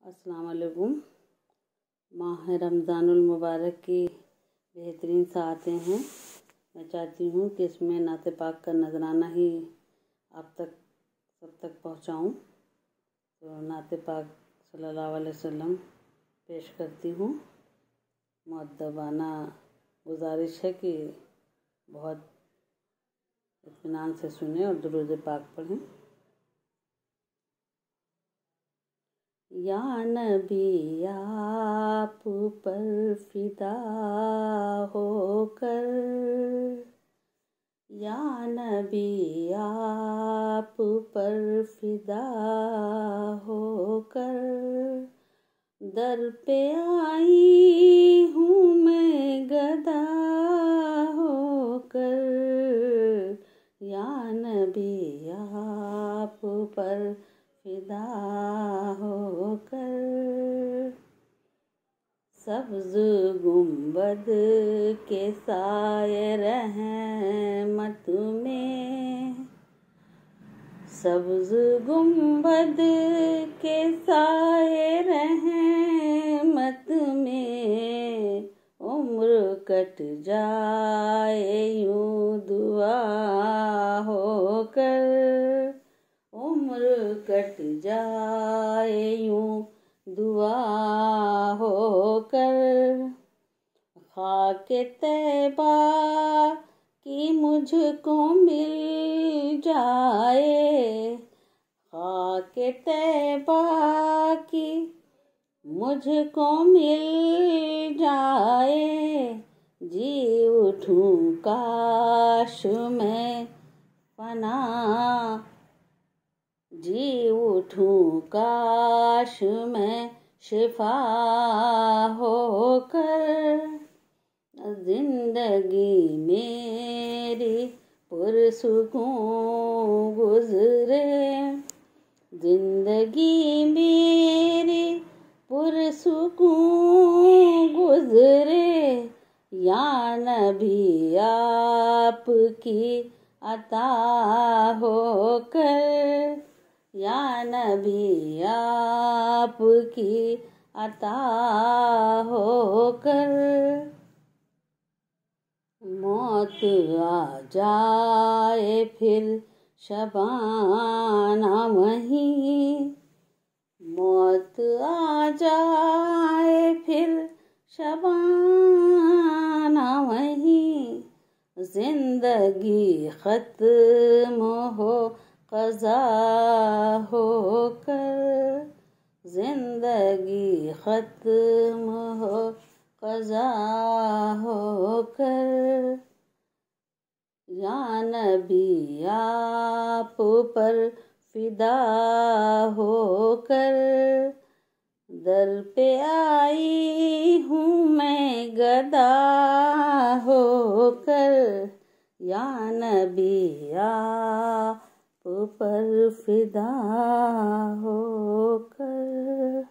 अस्सलाम वालेकुम। माह रमज़ानुल मुबारक की बेहतरीन साआतें हैं। मैं चाहती हूँ कि इसमें नाते पाक का नजराना ही आप तक सब तक पहुँचाऊँ। तो नाते पाक सल्लल्लाहु अलैहि वसल्लम पेश करती हूँ। मुअद्दबाना गुजारिश है कि बहुत इत्मीनान से सुने और दुरूद पाक पढ़ें। या नबी आप पर फिदा होकर, या नबी आप पर फिदा होकर, दर पे आई हूँ मैं गदा होकर। या नबी आप पर फिदा होकर, सब्ज़ गुंबद के साए रहमत में, सब्ज़ गुंबद के साए रहमत में, उम्र कट जाए यूं दुआ होकर, उम्र कट जाए यूं दुआ होकर। खाके तैबा की मुझको मिल जाए, खाके तैबा की मुझको मिल जाए, जी उठूं काश मैं फना, जी उठूं काश मैं शिफा होकर। जिंदगी मेरी पुरसुकून गुजरे, जिंदगी मेरी पुरसुकून गुजरे। या नबी आपकी अता होकर, या नबी आपकी अता होकर। मौत आ जाए फिर शबाना वहीं, मौत आ जाए फिर शबाना वहीं, जिंदगी खत्म हो क़ज़ा होकर, जिंदगी खत्म हो क़ज़ा होकर। या नबी आप पर फिदा होकर, दर पे आई हूँ मैं गदा होकर। या नबी आप पर फिदा होकर।